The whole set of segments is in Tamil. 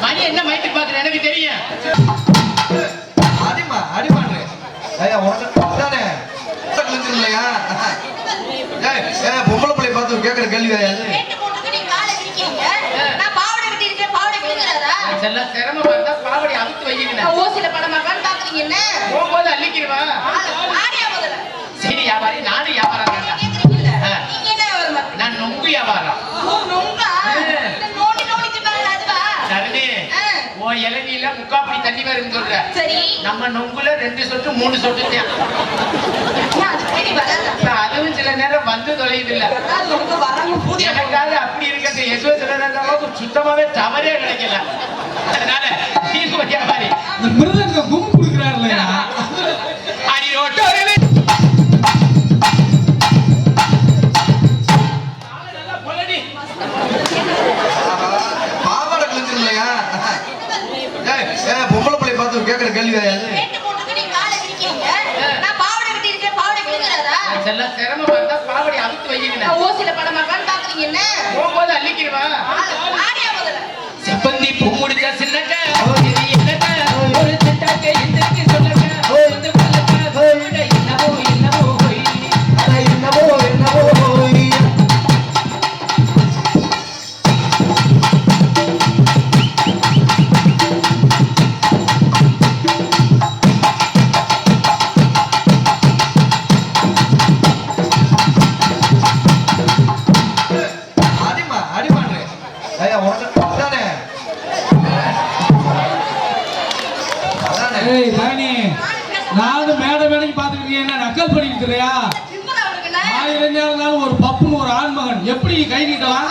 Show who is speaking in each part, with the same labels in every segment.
Speaker 1: மணி என்ன மைக்கு பாக்குற எனக்கு தெரியும்.
Speaker 2: அடிமா அடிமான்னு உனக்கு தானே இல்லையா? பொம்பளை பிள்ளை பார்த்து கேட்கற கேள்வி கிடையாது.
Speaker 1: சிரமமா இருந்தா பாவடி அவுத்து வைக்கிறேன்.
Speaker 3: ஓசில படமா பாக்குறீங்க என்ன
Speaker 1: போகும்போது அள்ளிக்கிறவா. சரி வியாபாரி நானும் வியாபாரம் நான் நொங்கு வியாபாரம். உன் இளநீல முக்காப்படி தண்ணி வருன்னு சொல்ற. நம்ம நொங்குல 2 சொட்டு 3 சொட்டு தான். அதுவும் சில நேரம் வந்து தொலையுது இல்ல. எனக்காக அப்படி இருக்கிறது எதுவோ சில நேரம் சுத்தமாவே தவறே கிடைக்கல. அதனால வியாபாரி
Speaker 4: மிருதங்க கும் குடுக்கிறார் இல்லையா?
Speaker 1: அடி ரோட்டோ
Speaker 2: பொம்பளை பிள்ளை பார்த்து கேட்கற கேள்வி கிடையாது.
Speaker 1: சிரமமா இருந்தா பாவடி அவுத்து வைக்கிறேன்.
Speaker 3: ஓசில படமா பாக்குறீங்க என்ன
Speaker 1: போகும்போது அள்ளிக்கிறவா. செப்பந்தி பூ முடிச்சா சின்னக்க ஒரு சிட்டாக்க எந்திரிக்கு சொல்லக்க வந்து பல்லக்க என்னவோ என்னவோ
Speaker 2: என்னவோ என்னவோ
Speaker 4: நானும் மேடை மேடைக்கு பாத்துக்கிட்டீங்க என்ன நக்கல் பண்ணிட்டு இருக்கியா? ஆயிரம் ஒரு பப்புன்னு ஒரு ஆண்மகன் எப்படி கை நீட்டலாம்?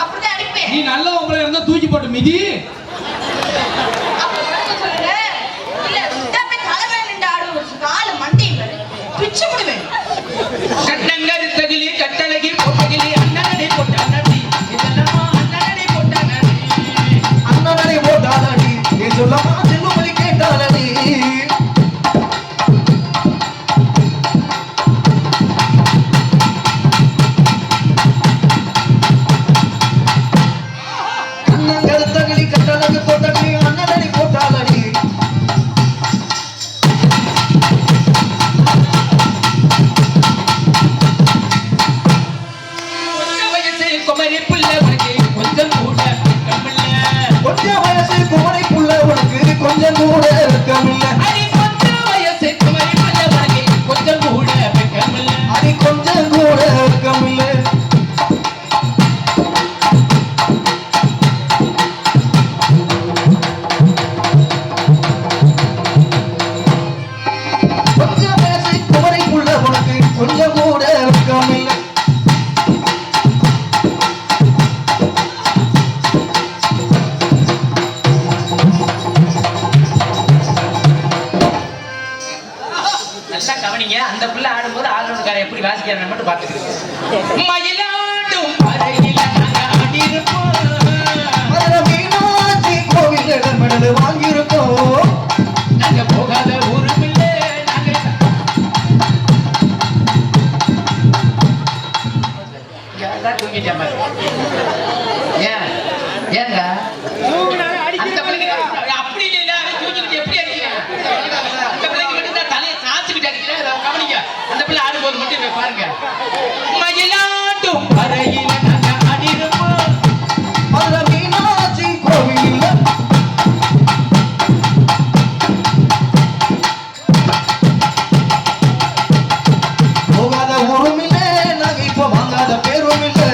Speaker 4: நீ நல்ல உங்களை இருந்தா தூக்கி போட்டு மிதி.
Speaker 1: கட்டங்கி கட்டழகி போட்டகிலி அண்ணனடி போட்டானடி இதெல்லாம் அண்ணனடி போட்டானடி
Speaker 2: அண்ணனடி போட்டானடி நீ சொல்லமா செல்லுமணி கேட்டானடி.
Speaker 1: அந்த பிள்ளை ஆடும்போது ஆளுநர்கார எப்படி வாசிக்கிறான்னு மட்டும் பாத்துக்கிறேன். மயிலாடும் பறையில நாங்க ஆடி இருப்போம்.
Speaker 2: கோவில் வாங்கியிருக்கோம்.
Speaker 1: நாங்க போகாத ஊரும் இல்லை. நாங்க தூங்கிட்டேன். ஏன் ஏங்க அந்த பிள்ளைங்க அப்படி இல்லை தூங்கிட்டு எப்படி அடிக்கிறேன்? அந்த பிள்ளைங்க மட்டும் தான் தலையை சாச்சுக்கிட்டு அடிக்கிறேன். கவனிங்க அந்த பிள்ளை ஆடும்போது மட்டும் பாருங்க. மயிலாட்டும் பறையில நாங்க ஆடி இருப்போம்.
Speaker 2: மீனாட்சி கோவில் போகாத ஊரும் இல்லை. நாங்க இப்ப வாங்காத பேரும் இல்லை.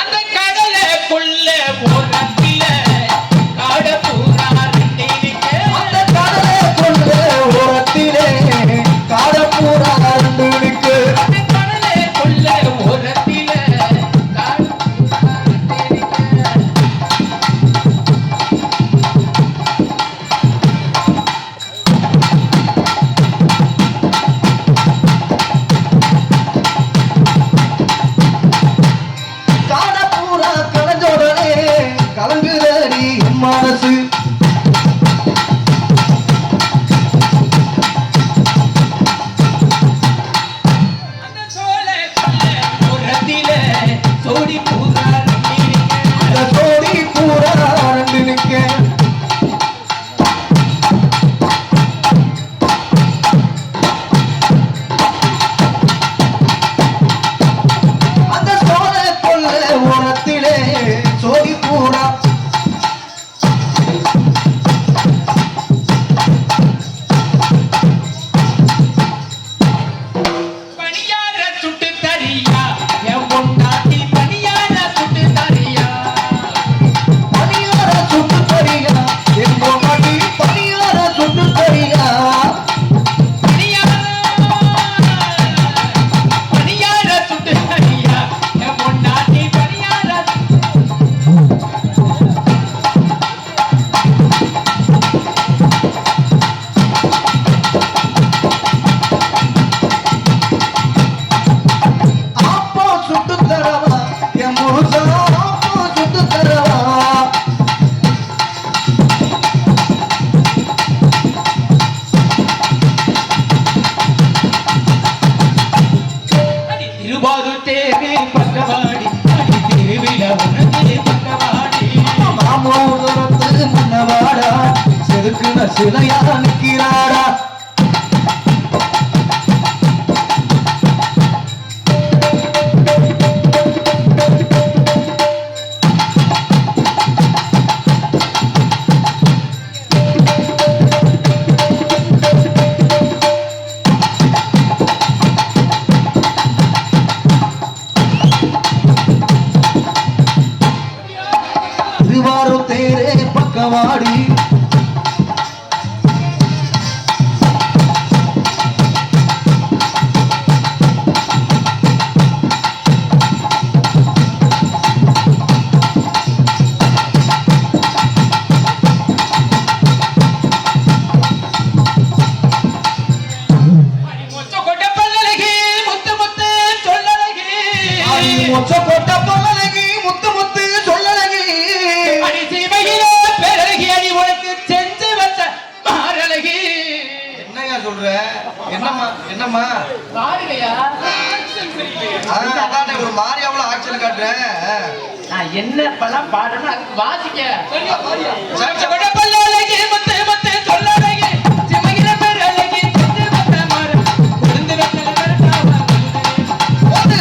Speaker 1: அந்த கடலுக்குள்ள ஓரத்தில காட பூரா ரெண்டிருக்கு.
Speaker 2: அந்த கடலுக்குள்ள ஓரத்திலே காட பூரா ரெண்டிருக்கு.
Speaker 1: அந்த கடலுக்குள்ள ஓரத்தில காட பூரா ரெண்டிருக்கு.
Speaker 2: காட பூரா கலஞ்சோடனே கலஞ்ச
Speaker 4: பக்கவாடி
Speaker 2: மாமோதரத்து மன்னவாடா செதுக்குன சிலையா நிற்கிறாடா திருவாரூர் தேரே பக்கவாடி மொச்ச கொட்ட பொல்லழகி முத்து முத்து சொல்லழகி என்னையா சொல்ற என்னம்மா
Speaker 1: பாருங்கய்யா.
Speaker 2: அதானே ஒரு மாரியாவுல ஆக்சன் காட்டுறேன்
Speaker 1: நான் என்ன படம் பாடணும் அதுக்கு வாசிக்க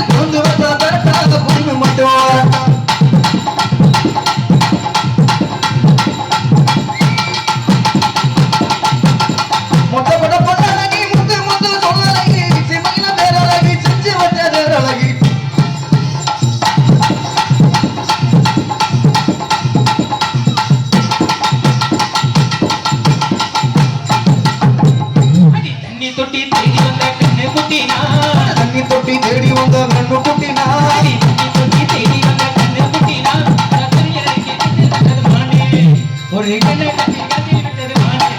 Speaker 2: கொண்டு வந்தா கரெக்டாக புரிந்து மட்டும் மொத்த கொட்ட பொல்லழகி முத்து முத்து சொல்லழகி சிமையில பேரழகி செஞ்சு வச்ச பேரழகி
Speaker 1: தொட்டி தேடி வந்த கண்ணு குட்டினா
Speaker 2: தண்ணி தொட்டி தேடி வந்த கண்ணு குட்டினா
Speaker 1: தொட்டி தேடி வந்த கண்ணு குட்டினா ஒரு கண்ணை கட்டி கட்டி விட்டது மானே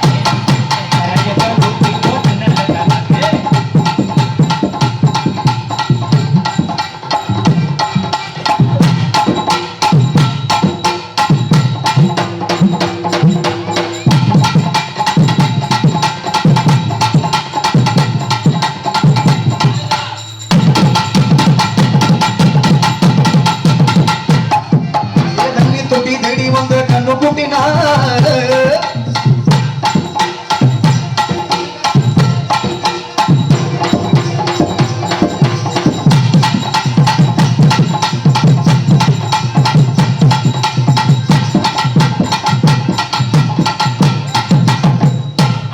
Speaker 2: தண்ணி தொட்டி தேடி வந்த கண்ணு குட்டினா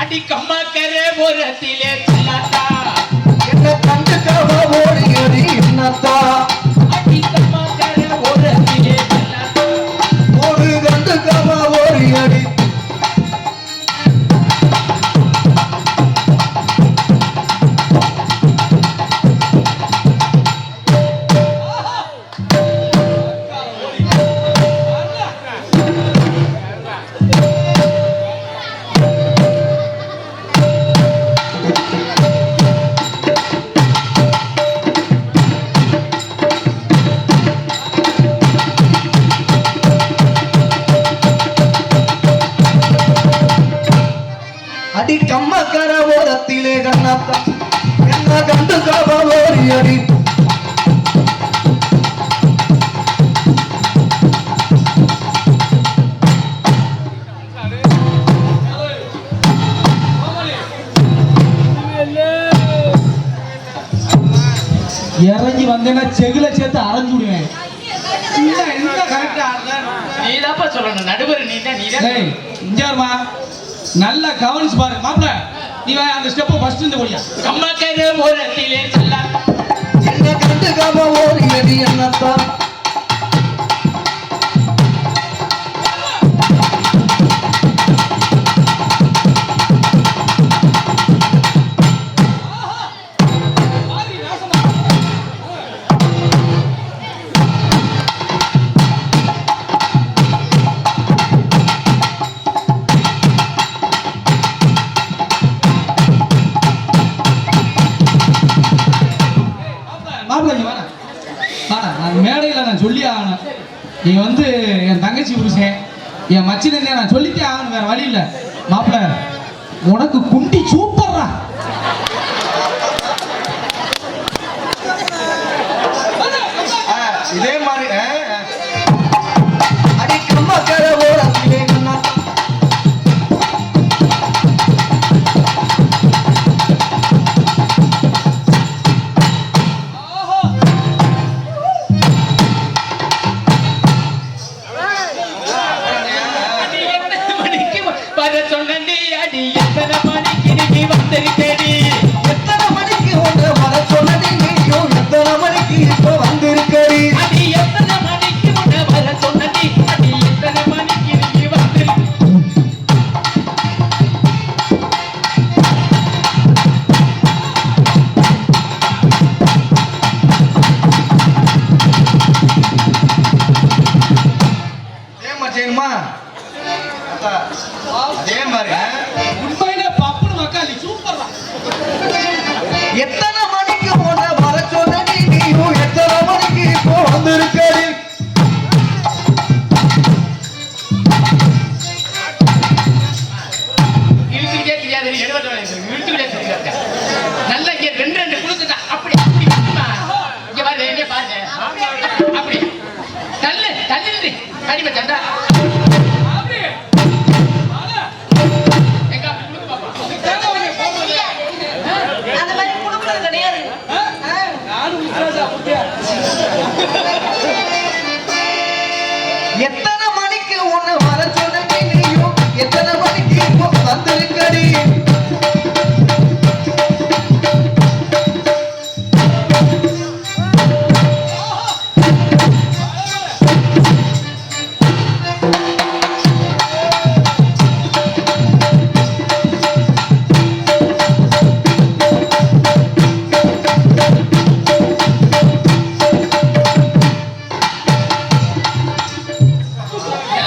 Speaker 1: அடி கம்மாக்கரை ஓரத்திலே செல்லாட்டா
Speaker 2: என்ன கண்டுக்காம ஓடியடி என்னத்தா
Speaker 1: அடி கம்மாக்கரை ஓரத்திலே செல்லாட்டா
Speaker 2: ஒரு கண்டுக்காம ஓடியடி அடி கம்மக்கர ஓரத்திலே கண்ணத்தா என்ன கண்டுக்காம ஓடியடி
Speaker 4: இறங்கி வந்தேன்னா செகுல சேர்த்து அரைஞ்சு விடுவேன்
Speaker 1: நீதாப்பா சொல்லணும் நடுவர் நீதான்
Speaker 4: டேய், இங்க வருமா நல்லா கவனிச்சு பாரு மாப்ள நீ வா அந்த ஸ்டெப் ஃபர்ஸ்ட் இந்த போடியா
Speaker 1: கம்மாக்கரை ஓரத்திலே செல்லாட்டா
Speaker 2: என்ன கண்டுக்காம ஓடியடி என்னத்தா
Speaker 4: மாப்ள நீ வாடா வாடா நான் மேடையில் நான் சொல்லி ஆகணும் நீ வந்து என் தங்கச்சி புருஷன் என் மச்சினே நான் சொல்லித்தே ஆகணும் வேற வழி இல்லை மாப்ள உனக்கு குண்டி சூப்பர்ரா
Speaker 2: இதே மாதிரி செய்யணுமா அதே மாதிரி
Speaker 4: உண்மையிலே பப்புன்னு மக்காளி சூப்பர்ரா.
Speaker 2: எத்தனை மணிக்கு போன வர சொன்ன நீயும் எத்தனை மணிக்கு இப்போ வந்திருக்கடி
Speaker 1: இழுத்துக்கிட்டே தெரியாது இழுத்துக்கிட்டே தெரியாது நல்லா இங்க ரெண்டு குழுக்கு அப்படி அப்படி இருக்குமா? இங்க பாரு என்ன பாரு அப்படி தள்ளு தள்ளு அடிமை சண்டா எங்க அப்படி குழுக்கு பாப்பா
Speaker 3: அந்த மாதிரி குடுக்குறது கிடையாது.
Speaker 2: எத்தனை மணிக்கு ஒண்ணு வர சொன்ன நீயும் எத்தனை மணிக்கு இப்போ வந்திருக்கடி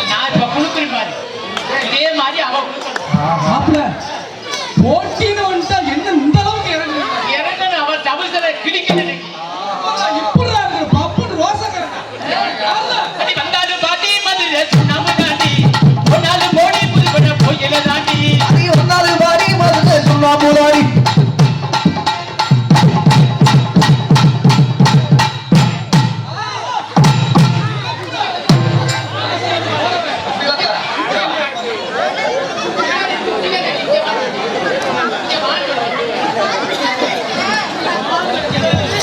Speaker 1: நான் இப்ப குழுக்குறேன் பாரு இதே மாதிரி அவ குழுக்கணும்
Speaker 4: மாப்பிள போட்டின்னு வந்துட்டா என்ன இந்த அளவுக்கு இறங்கு
Speaker 1: இறங்கணும் அவ டபுள்ஸ்ல கிடிக்கணும்
Speaker 4: இப்படிதான் இருக்கு பப்புன்னு ரோசக்காரன்.
Speaker 1: அடி வந்தாலும் பாட்டி மதுரை நாம தாண்டி ஒன்னாலும் மோடி புது பண்ண போயில தாண்டி
Speaker 2: நீ வந்தாலும் வாடி மதுரை சொன்னா போதாடி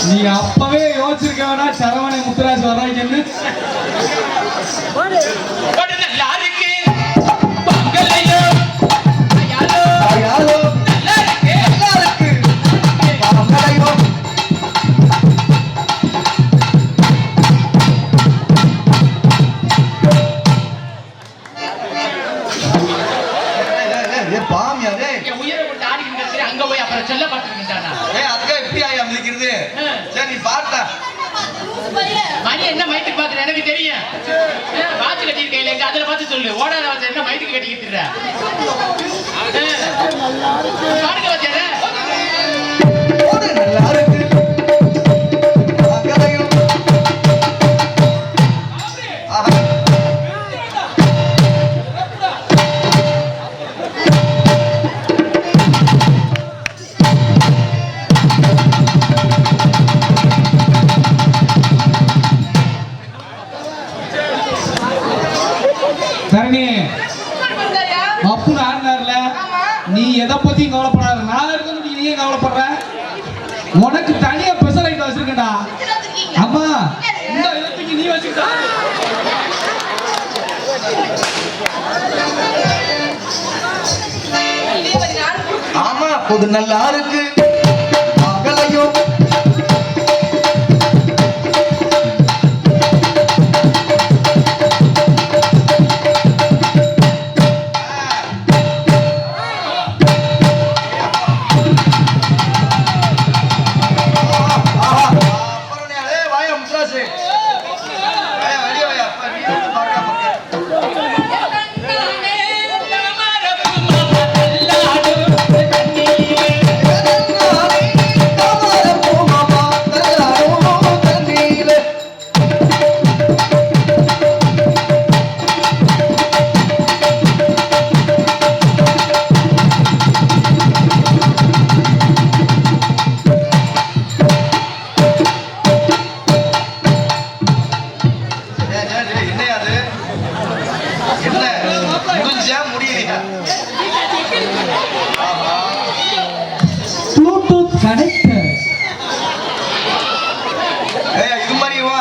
Speaker 4: நீ அப்பவே யோசிச்சிருக்க வேணா சரவணை முத்துராஜ் வராங்கன்னு.
Speaker 1: ஒரு நல்லா இருக்கு பங்களையோ யாரோ
Speaker 2: யாரோ
Speaker 1: நல்லா இருக்கு
Speaker 2: நல்லா இருக்கு அவங்களையோ பாமியாரே
Speaker 1: என் உயிரை கொண்டு ஆடிக்கிட்டு சரி அங்க போய் அப்புறம் சொல்ல பார்த்துக்கிட்டானா
Speaker 2: அதுக்காக எப்படி ஆயா மிதிக்கிறது சரி நீ பார்த்தா
Speaker 1: மணி என்ன மைத்துக்கு பாக்குற எனக்கு தெரியும் வாட்ச் கட்டியிருக்கையில எங்க அதுல பார்த்து சொல்லு ஓடாத வாட்ச் என்ன மைத்துக்கு கட்டிக்கிட்டு பாருங்க வச்சார
Speaker 2: ஒரு நல்லா இருக்கு அவங்களையோ ஆஹா
Speaker 4: தரணி பப்புன்னு ஆடினார்ல நீ எதை பத்தியும் கவலைப்படாத. நான் இருக்கிறது நீ ஏன் கவலைப்படுற? உனக்கு தனியா ஸ்பெஷல் ஐட்டம் வச்சிருக்கேன்டா. அம்மா இந்த இடத்துக்கு நீ வச்சுக்கிட்டா
Speaker 2: ஆமா பொது நல்லா இருக்கு அவங்களையோ வாயா முத்ராசு வாயா வெளியே வாயா
Speaker 4: ப்ளூடூத் கனெக்டர்.
Speaker 2: இது மாதிரி வா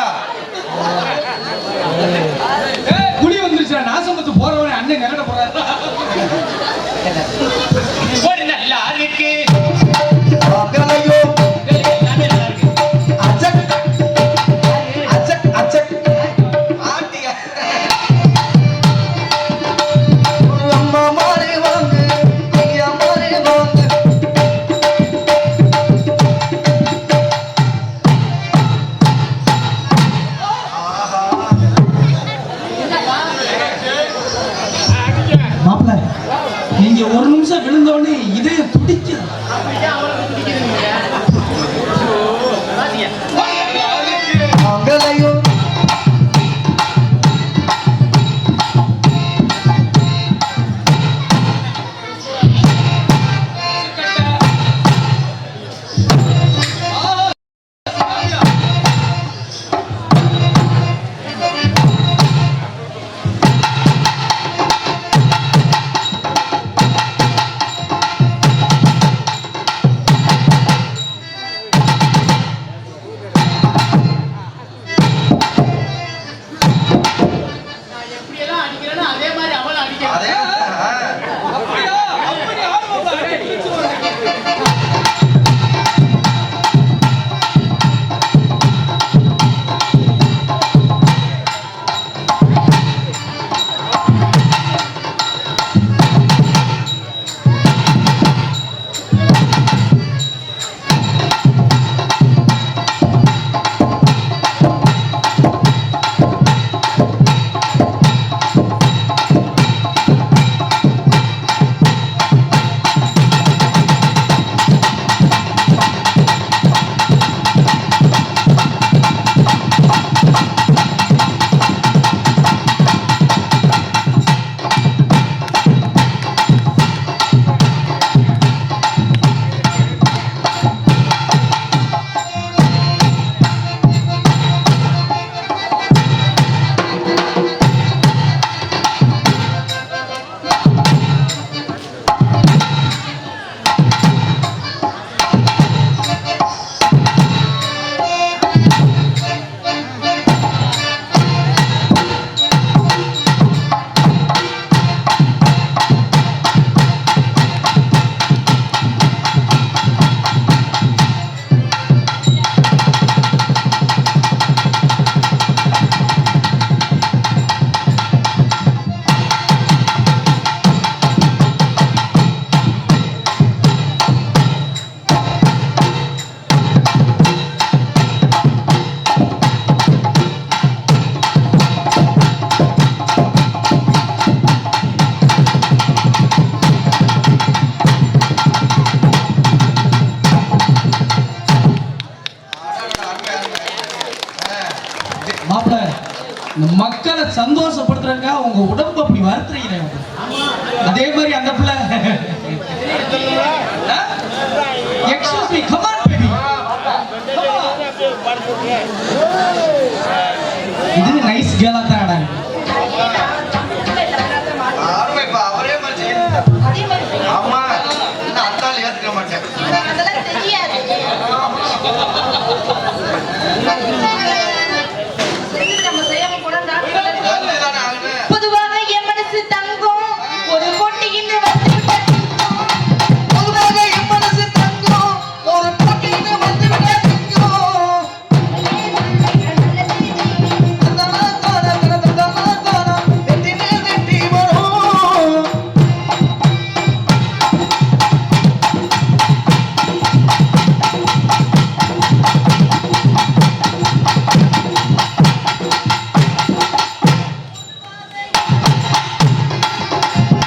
Speaker 4: குடி வந்துருச்சா நாசமத்து போறவனே அண்ணன் நெகட போறாரு.
Speaker 1: ஒரு நல்லா இருக்கு
Speaker 2: அவங்களையோ
Speaker 1: எல்லாமே நல்லா இருக்கு
Speaker 2: அச்சக் அச்சக் அச்சக் ஆட்டியா அம்மா மாறி வாங்க ஐயா மாறி வாங்க ஆஹா
Speaker 4: இங்க ஒரு நிமிஷம் விழுந்தோடனே இதயம் துடிக்குது.
Speaker 2: மங்களையூர்
Speaker 4: மாப்பிள்ள, இந்த மக்களை சந்தோஷப்படுத்துறதுக்காக உங்க உடம்பு அப்படி வருத்துறீங்க. அதே மாதிரி அந்த பிள்ளை excuse me, come on baby. இது நைஸ் கேர்லா தான்டா.
Speaker 2: அவரே மாதிரி ஆமா அத்தால் ஏத்துக்க மாட்டேன்.
Speaker 3: அதெல்லாம் தெரியாது. நம்ம செய்யாம கூட பொதுவாக என் மனசு தங்கம் ஒரு போட்டின்னு வந்துவிட்ட
Speaker 2: பொதுவாக என் மனசு தங்கம் ஒரு போட்டின்னு வந்துவிட்ட வெட்டி மேல் வெட்டி வரும்.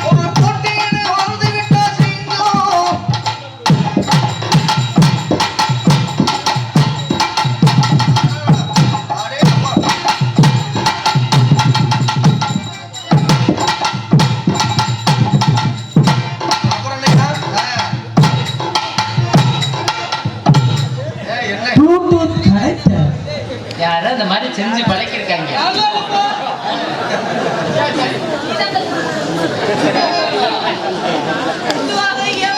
Speaker 2: ஒரு போட்டின்னு வந்துவிட்ட சிங்கம். அடே அப்பா. அப்புறம் என்னடா? என்ன
Speaker 4: ப்ளூடூத் கனெக்டர்.
Speaker 1: யாரும் இந்த மாதிரி செஞ்சு பழக்கிருக்காங்க.
Speaker 3: பொதுவாக என்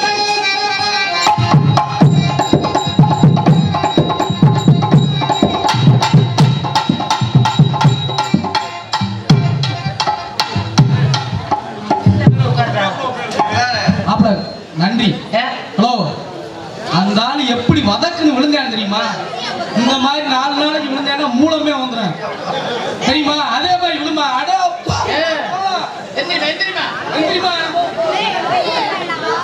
Speaker 4: மாப்பிள்ள நன்றி.
Speaker 1: ஏ,
Speaker 4: ஹலோ, அந்த ஆள் எப்படி வதக்குன்னு விழுந்தான்னு தெரியுமா? இந்த மாதிரி 4 நாளைக்கு விழுந்தானா மூலமே வந்துடும் தெரியுமா? அதே மாதிரி விழுமா. அடே அப்பா.
Speaker 1: ஏ, எந்திரிமா எந்திரிமா.
Speaker 4: தெரியுமா?
Speaker 3: மகன்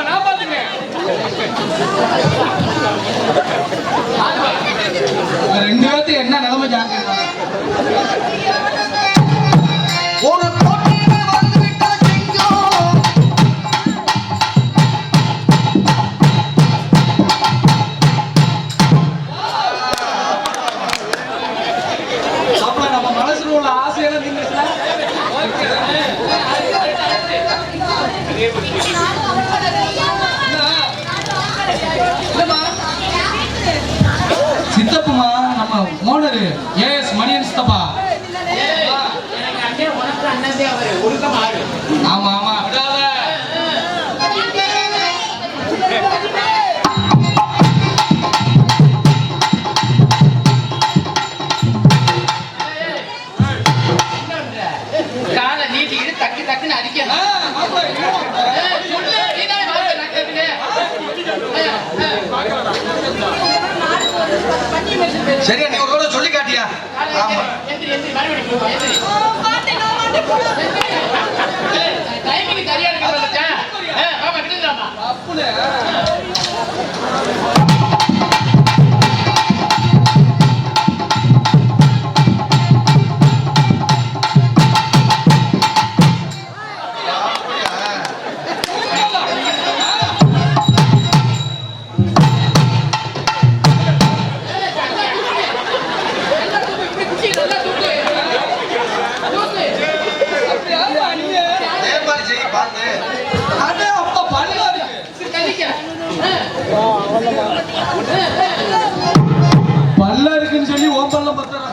Speaker 4: நான் பாத்துக்கிறேன். ரெண்டு பேர்த்து என்ன நிலைமை ஜாங்க
Speaker 2: ஒரு போட்டியில வந்து விட்டா சிங்கம்
Speaker 4: அப்ப நம்ம மனசுல உள்ள ஆசையெல்லாம் நீங்க சித்தப்புமா நம்ம ஓனரு ஏஎஸ் மணியன் சித்தப்பா.
Speaker 1: எனக்கு அண்ணே உனக்கு அண்ணன் அவரு ஒழுக்கம் ஆடு.
Speaker 4: ஆமா ஆமா விடாத.
Speaker 1: காலை நீட்டிக்கிட்டு டக்கு டக்குன்னு அடிக்கணும். சொல்லு, நீதானே வார்த்தை நக்கறதுன்னு.
Speaker 2: சரியா நீ ஒரு தடவை சொல்லி காட்டியா? ஆமா
Speaker 1: எந்திரி, எந்திரி, மறுபடியும் போ, எந்திரி. டைமிங் சரியா இருக்கிறது மச்சான். பாப்பா கிட்டுறாமா.
Speaker 2: அதே மாதிரி செய்ய பார்த்து
Speaker 4: அண்ணே அப்பா பல்லா இருக்கு. பல்லா இருக்குன்னு சொல்லி ஓம் பல்ல பத்தறா.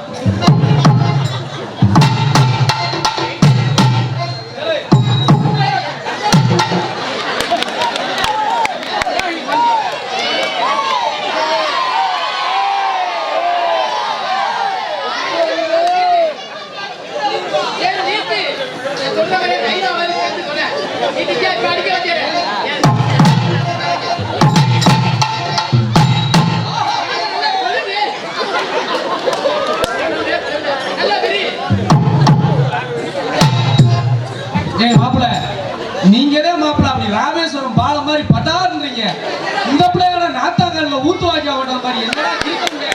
Speaker 4: ஏய் மாப்பிள, நீங்கதே மாப்பிள அப்படி ராமேஸ்வரம் பாலம் மாதிரி பட்டாருன்றீங்க. இந்த பிள்ளையோட நாத்தாங்கல்ல ஊத்து வாக்கி ஓடுற மாதிரி என்னடா கேட்குங்க?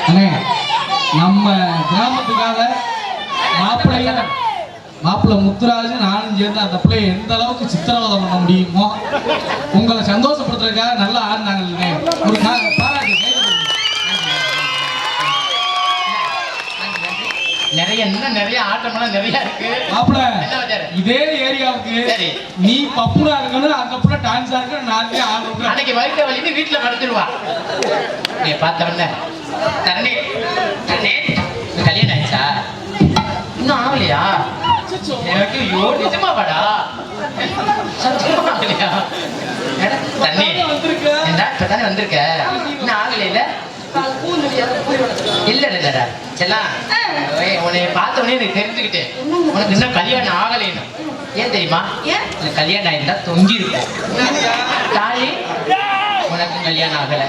Speaker 4: அண்ணே நம்ம கிராமத்துக்காக மாப்பிள்ளை முத்துராஜ் நானும் சேர்ந்து அந்த பிள்ளைய எந்த அளவுக்கு சித்திரவதை பண்ண முடியுமோ உங்களை சந்தோஷப்படுத்துறதுக்காக நல்லா ஆடினாங்க. ஒரு பாராட்டு
Speaker 1: நிறைய இன்னும் நிறைய ஆட்டமெல்லாம் நிறைய இருக்கு.
Speaker 4: மாப்பிள்ள இதே ஏரியாவுக்கு நீ பப்புரா இருக்கணும், அந்த புள்ள டான்ஸா இருக்கணும், நான் ஆடுறேன்.
Speaker 1: அன்னைக்கு வயிற்று வலிக்கு வீட்டுல படுத்துருவா. நீ பார்த்தவன தண்ணி தண்ணி கல்யாணம் ஆயிடுச்சா? இன்னும் ஆகலையா? எனக்கு நிஜமா வாடா சத்தியமா ஆகலையா? தண்ணி இப்பதானே வந்திருக்க, இன்னும் ஆகலையில? இல்ல இல்லடா செல்லாம், உன்னை பார்த்த உடனே எனக்கு தெரிஞ்சுக்கிட்டேன் உனக்கு இன்னும் கல்யாணம் ஆகலைன்னு. ஏன் தெரியுமா? கல்யாணம் ஆயிருந்தா தொங்கி இருக்கும் தாலி. உனக்கும் கல்யாணம் ஆகல,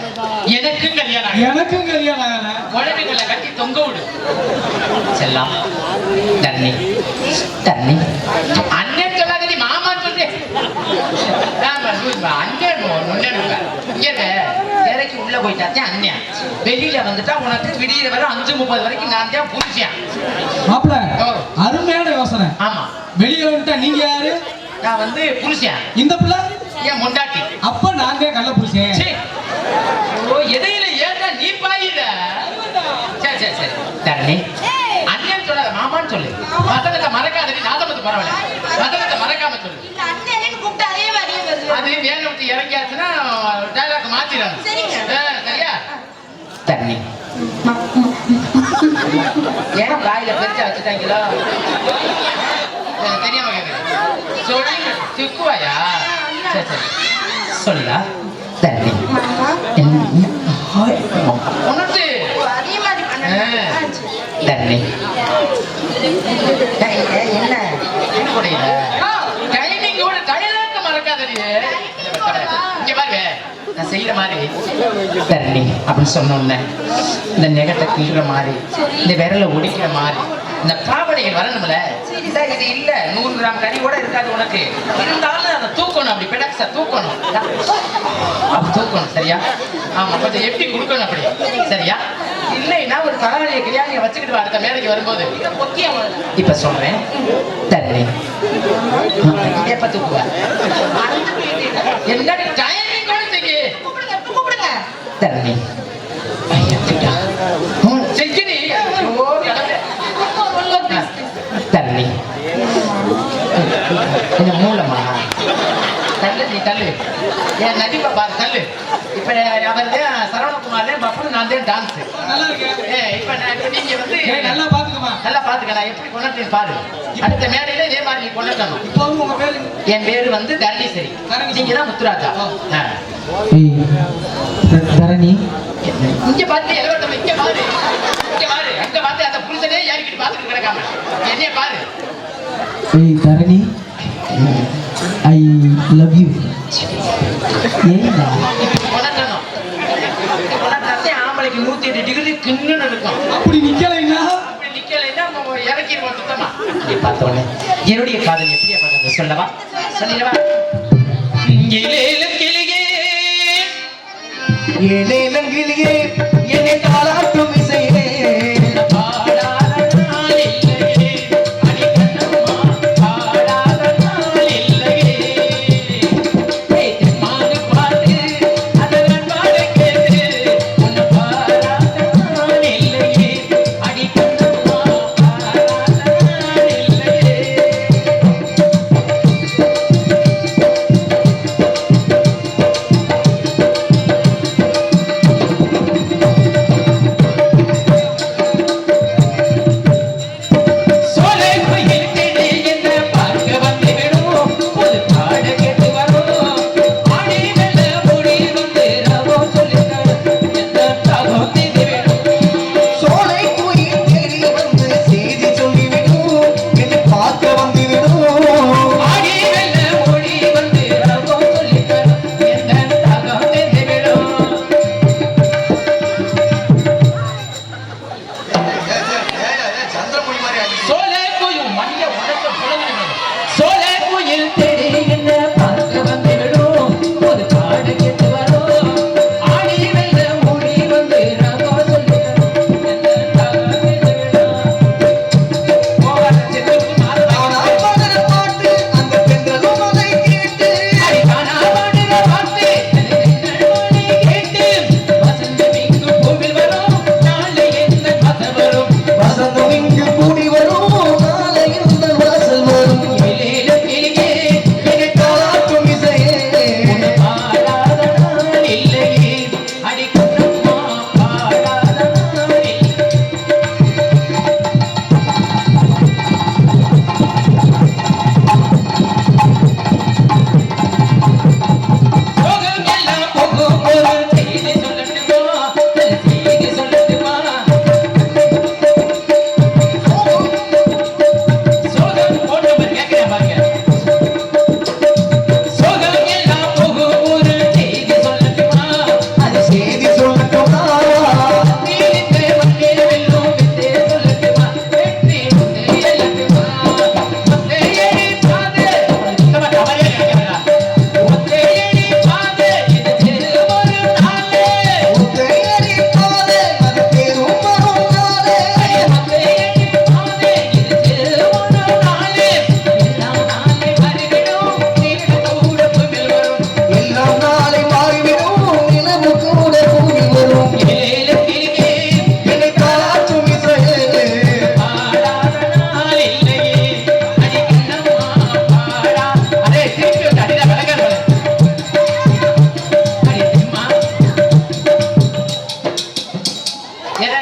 Speaker 1: எனக்கும் கல்யாணம் ஆகல. குழந்தைகளை கட்டி தொங்க விடு செல்லாம். தண்ணி தண்ணி அண்ணன் சொல்லாத, நீ மாமா சொல்றேன். அண்ணன் இங்க இறக்கி உள்ள போயிட்டாத்தே அண்ணன். வெளியில வந்துட்டா உனக்கு விடியிற வரை 5:30 வரைக்கும் நான் தான் புரிச்சேன்.
Speaker 4: மாப்பிள்ள அருமையான யோசனை.
Speaker 1: ஆமா,
Speaker 4: வெளியில வந்துட்டா நீங்க யாரு?
Speaker 1: நான் வந்து புருஷன்.
Speaker 4: இந்த பிள்ளை
Speaker 1: ஏன் முண்டாட்டி?
Speaker 4: அப்ப நான் தான் கள்ள புருஷன்.
Speaker 1: எதையில ஏதா நீ பாயிட. சரி சரி சரி தண்ணி அண்ணன் சொல்லாத, மாமான்னு சொல்லு. வசனத்தை மறக்காத, நாதமத்து பரவாயில்ல, வசனத்தை மறக்காம சொல்லு. அது வேலை விட்டு இறங்கியாச்சுன்னா டைலாக் மாத்திடணும். சரியா? தண்ணி ஏன்னா காயில பெருசா வச்சுட்டாங்களோ தெரியாம கேட்குறேன். சொல்லி திக்குவாயா? சரி சரி சொல்லா. தண்ணி உனக்கு தண்ணி என்ன புரியல? டைமிங்கோட டைலாக் மறக்காதடி. இங்க பாருங்க, நான் செய்யற மாதிரி தண்ணி அப்படின்னு சொன்னோன்னே இந்த நெகத்தை கிள்ற மாதிரி, இந்த விரலை ஒடிக்கிற மாதிரி இந்த பாவடைகள் வரணும்ல. இது இல்ல 100 கிராம் கறி கூட இருக்காது உனக்கு, இருந்தாலும் அதை தூக்கணும். அப்படி பெடாக்ஸா தூக்கணும், அப்படி தூக்கணும். சரியா? ஆமா, கொஞ்சம் எப்படி கொடுக்கணும் அப்படி. சரியா? இல்லைன்னா ஒரு தலைவலியை கிரியாணியை வச்சுக்கிட்டு அடுத்த மேடைக்கு வரும்போது இப்ப சொல்றேன். தண்ணி எப்ப தூக்குவ? என்ன டைமிங் கூட செய்ய தண்ணி தண்ணி என்ன மூலமா? தள்ளு நீ தள்ளு. என் நதிப்பா பாரு தள்ளு. இப்ப அவர் சரவணகுமார் பப்புனு நான் தான் டான்ஸ். இப்ப நீங்க வந்து
Speaker 4: நல்லா பாத்துக்கமா,
Speaker 1: நல்லா பாத்துக்க. நான் எப்படி கொண்டாட்டேன் பாரு. அடுத்த மேடையில இதே மாதிரி நீ கொண்டாடணும். என் பேரு வந்து தரணீஸ்வரி, நீங்க தான் முத்துராஜா.
Speaker 2: தரணி
Speaker 1: இங்க பாத்து எலவட்டம் இங்க பாரு, இங்க பாரு. அங்க பாத்து அந்த புருஷனே ஏறிக்கிட்டு பாத்துட்டு கிடக்காம என்னைய பாரு.
Speaker 2: தரணி ஐ லவ் யூ.
Speaker 1: கொண்டாடணும். ஆம்பளைக்கு 108 டிகிரி கிண்ணுன்னு இருக்கும்.
Speaker 4: அப்படி நிக்கலைன்னா
Speaker 1: இறக்கிடுவோம் சுத்தமா. பார்த்தோன்னே என்னுடைய காதல் எப்படியா பண்றது சொல்லவா? சொல்லிடவா?
Speaker 2: ஏலேலங்கிலியே என்னை தாளாட்டும் இசையே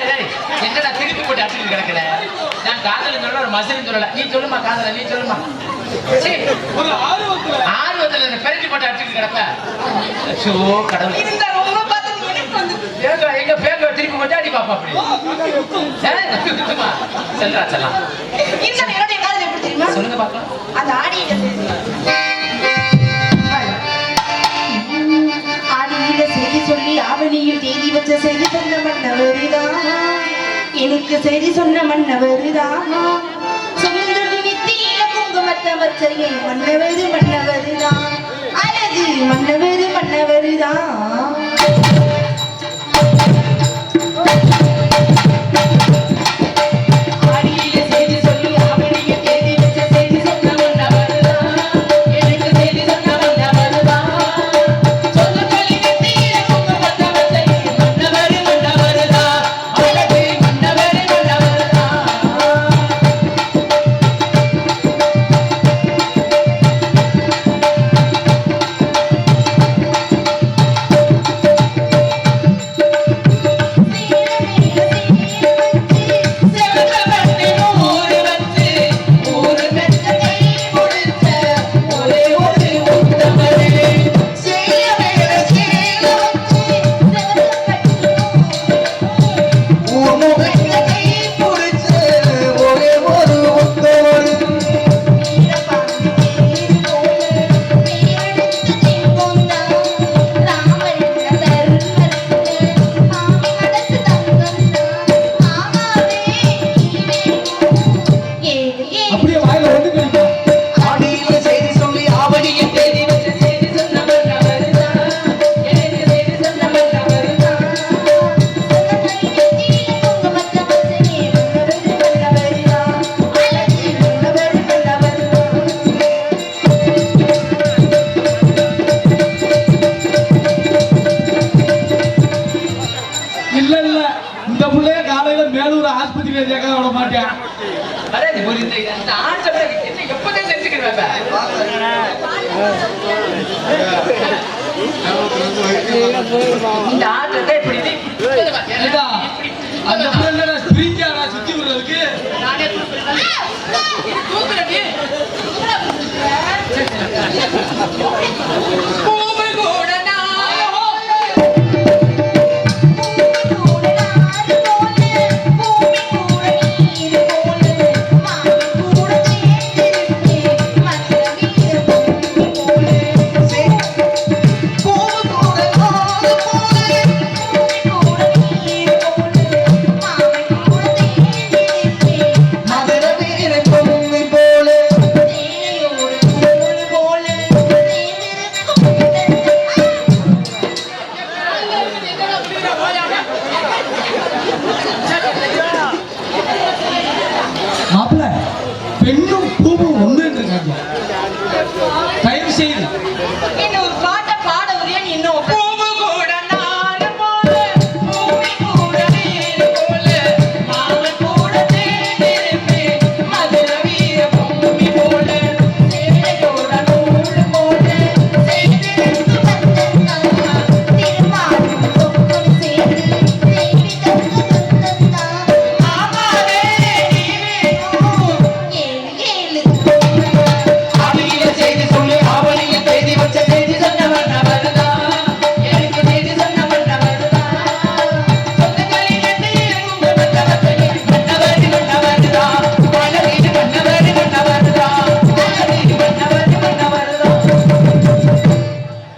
Speaker 1: டேய், என்னடா திருப்பி போட்டு அடிச்சுட்டு கிடக்குற? நான் காதல சொல்ல ஒரு மசன்னு சொல்லல. நீ சொல்லுமா காதல, நீ சொல்லுமா. சரி,
Speaker 4: ஒரு
Speaker 1: ஆர்வத்துல இந்த பெரட்டி போட்டு அடிச்சுட்டு கிடப்ப. ஐயோ கடவுளே.
Speaker 3: இந்த ரொம்ப பார்த்தது எனக்கு வந்து
Speaker 1: எங்க பேங்க திருப்பி போட்டு அடி பாப்பா அப்படி. சும்மா செல்றா செல்லாம்.
Speaker 3: இந்த என்னுடைய காதல் எப்படி தெரியுமா?
Speaker 1: சொல்லுங்க பாக்கலாம்.
Speaker 3: அந்த ஆடியில ஆடியில செய்தி சொல்லி ஆவணியில் தேதி வச்ச செய்தி சொன்ன மன்னவருதான் எனக்கு செய்தி சொன்ன மன்னவருதான் சுமந்தது நித்தியில குங்குமத்தை வச்ச என் மன்னவருதான் அழகு மன்னவருதான் ஆடியில செய்தி சொல்லி ஆவணியில் தேதி வச்ச செய்தி சொன்ன மன்னவருதான் எனக்கு செய்தி சொன்ன மன்னவருதான் சொல்ல சொல்லி நித்தியில குங்குமத்தை வச்ச என் மன்னவருதான் அழகு மன்னவருதான்
Speaker 4: அப்படியே வாயில ஒண்ணு கிடைக்கும்.
Speaker 2: ஆடியில செய்தி சொல்லி ஆவணியில் தேதி வச்ச செய்தி சொன்ன மன்னவருதான் எனக்கு செய்தி சொன்ன மன்னவருதான்
Speaker 4: இல்ல இல்ல இந்த புள்ளைய காலையில மேலூர் ஆஸ்பத்திரியில சேர்க்க விட மாட்டேன்.
Speaker 1: அரே ஒரு இந்த ஆட்டத்தை என்ன எப்பதான் செஞ்சுக்கிறேன் இந்த ஆட்டத்தை இப்படி
Speaker 4: ஏண்டா, அந்த